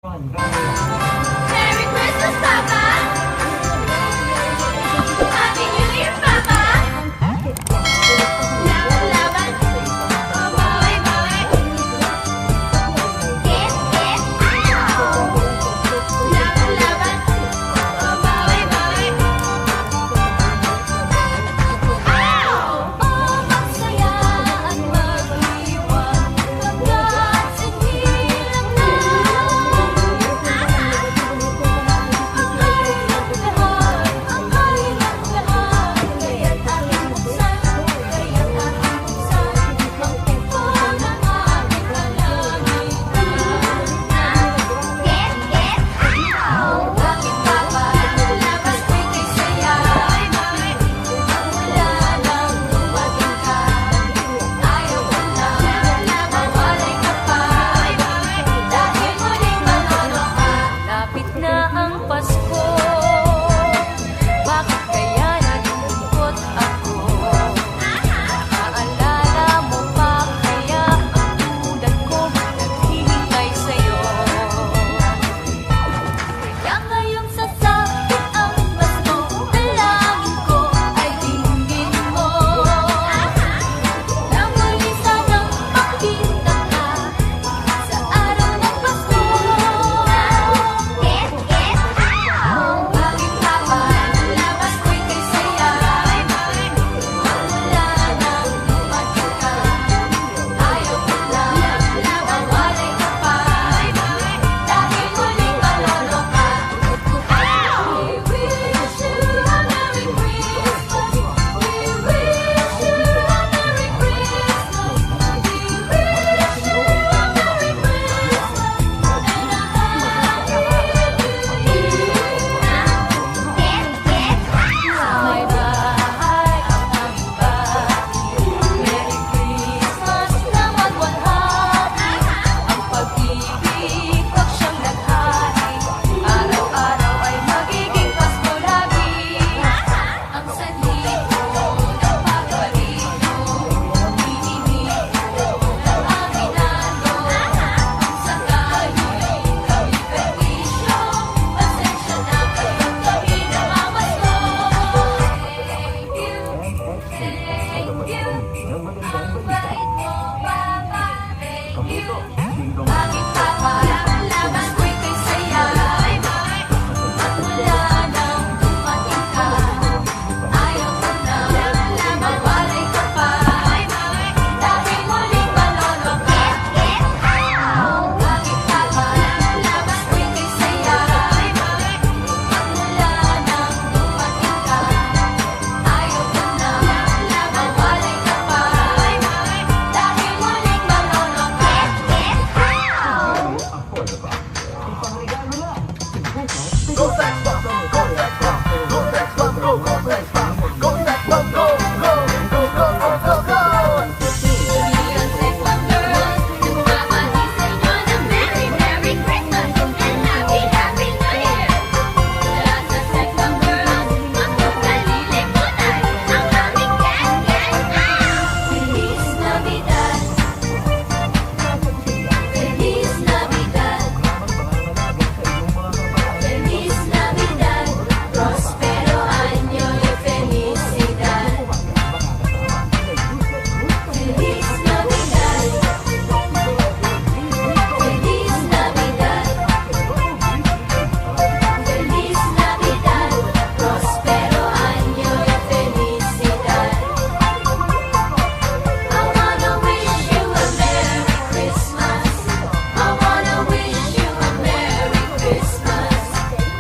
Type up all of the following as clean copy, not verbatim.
Merry Christmas, Papa! Happy New Year, Papa! Laban-laban, bawi-bawi. Get, Ihaw! Laban-laban, bawi-bawi. Ihaw! Oh, magsaya at mag-iwan, hanggat sa hirap na. Lapit na ang Pasko, bakit kaya nalulungkot ako? Naalala mo pa kaya ang tulad ko naghihintay sa'yo? Kaya ngayong sasapit ang Pasko, dalangin ko ay dinggin mo. Na muli sanang makita ka sa araw ng Pasko. Bakit Papa, labas ko'y kay saya. Wala nang dumating ka. Ayaw ko lang, mawalay ka pa. Dahil muling maloloka. We wish you a Merry Christmas. We wish you a Merry Christmas. We wish you a Merry Christmas and a Happy New Year. Sa may bahay ang aming bahay. Merry Christmas naman walhati. Ang pag-ibig pag siyang naghari. Araw-araw ay magiging Pasko lagi. Ang sanhi ko ng paborito, hinihintay ko ng aming ano. Ang sakayo'y kami perwisyo, pasensya na kayo't kami namamasko. Thank you. Ang bait mo, Papa. Thank you. Bakit Papa, labas ko'y kay saya. At wala nang dumating ka. Ayaw ko na mawalay ka pa. Dahil muling maloloka. Bakit Papa, labas ko'y kay saya. At wala nang dumating ka. Ayaw ko na mawalay ka pa. Dahil muling maloloka. Go Sex Bomb! Go Sex Bomb! Go Sex Bomb! Go Sex Bomb! Go Sex Bomb! Go! Go! Go! Go! Go! Go! Million Sex Bomb Girls, nagbabati sa inyo ng Merry Merry Christmas and Happy Happy New Year! Mula sa Sex Bomb Girls, magkakalilimutan ang aming gang-gang. Feliz Navidad! Feliz Navidad! Feliz Navidad! Prospero año y felicidad! Feliz Navidad! Feliz Navidad! Feliz Navidad! Prospero año y felicidad! I wanna wish you a Merry Christmas. I wanna wish you a Merry Christmas.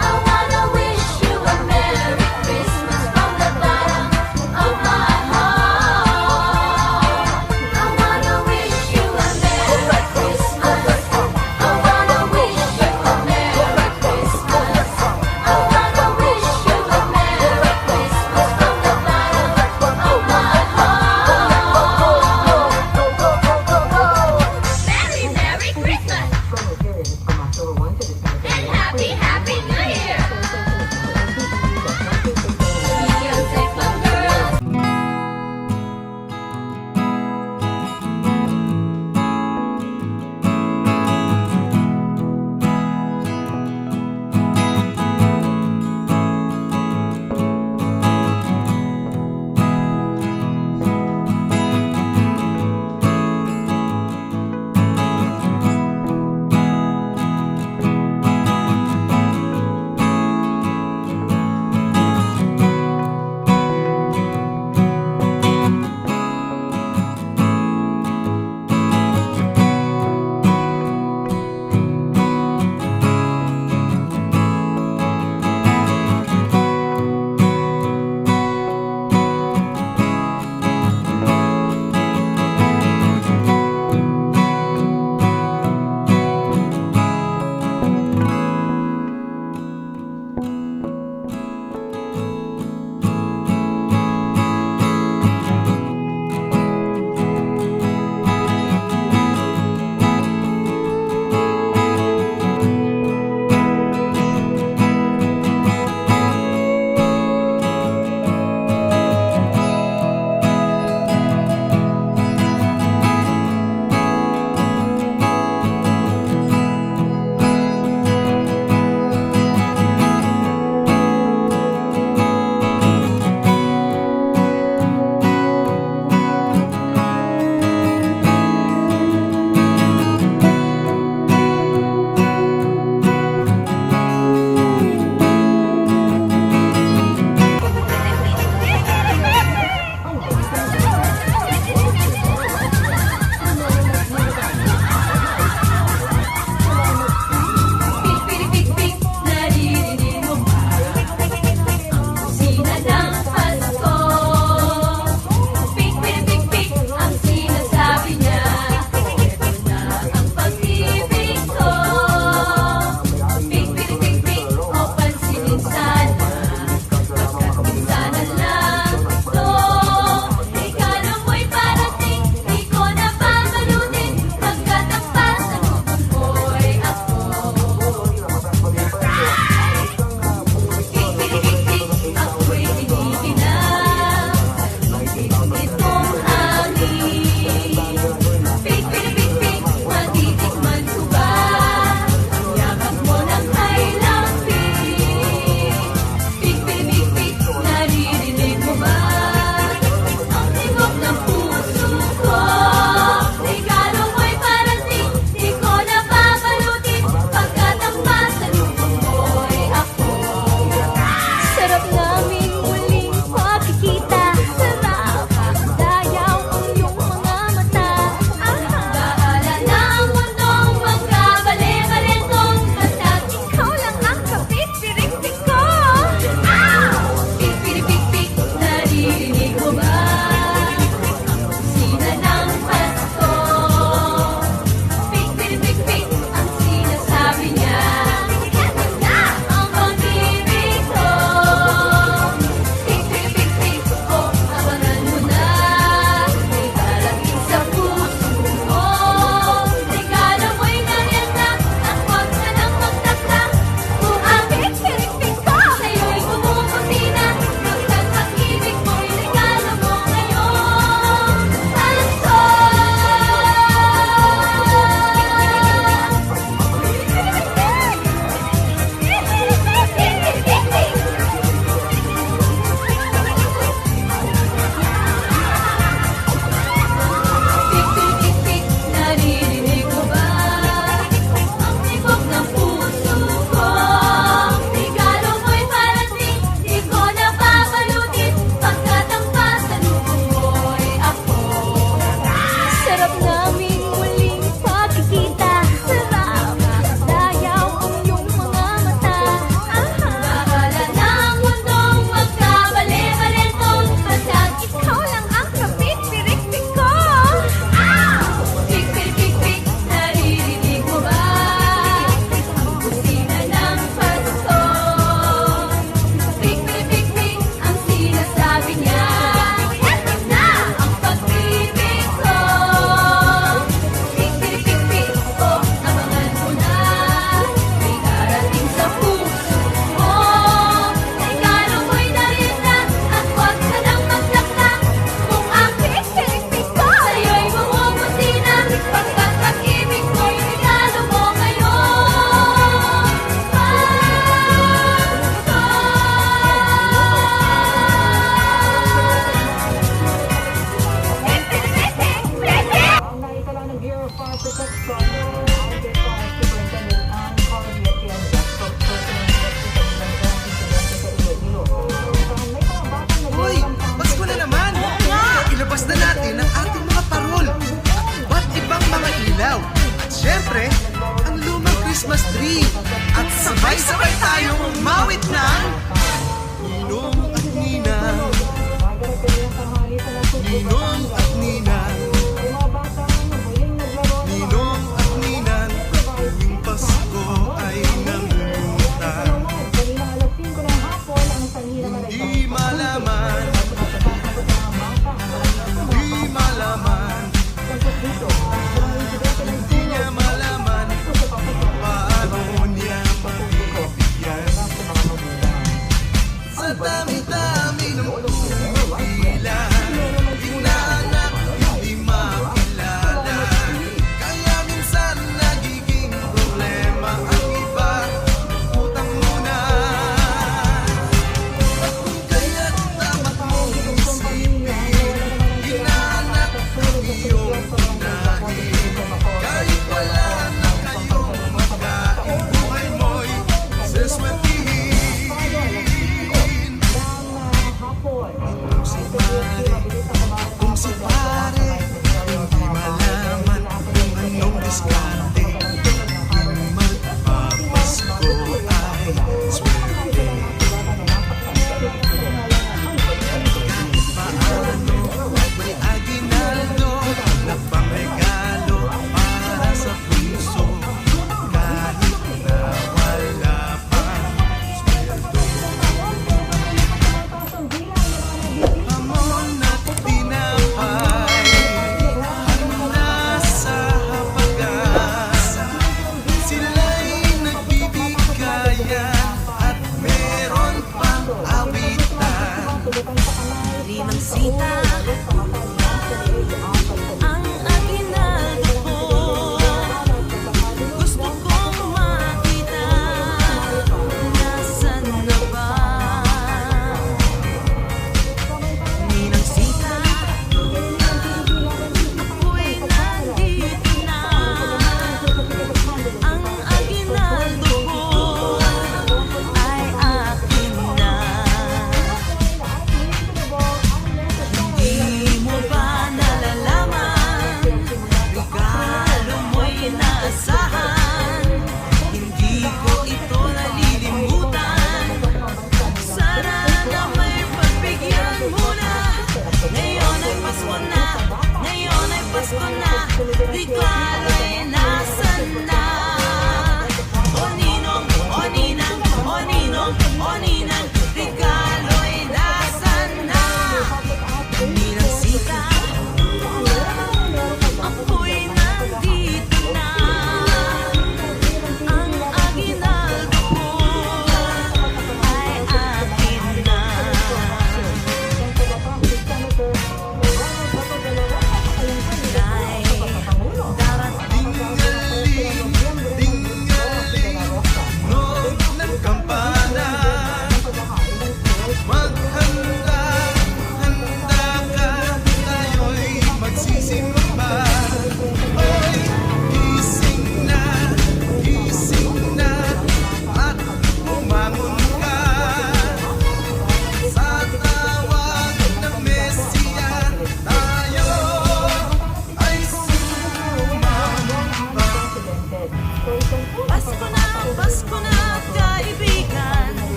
I wanna wish you a Merry Christmas from the bottom of my heart. I wanna wish you a Merry Christmas. I wanna wish you a Merry Christmas. I wanna wish you a Merry Christmas from the bottom of my heart. Merry Merry Christmas and Happy Happy New Year! Million Sex Bomb Girls.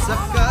sa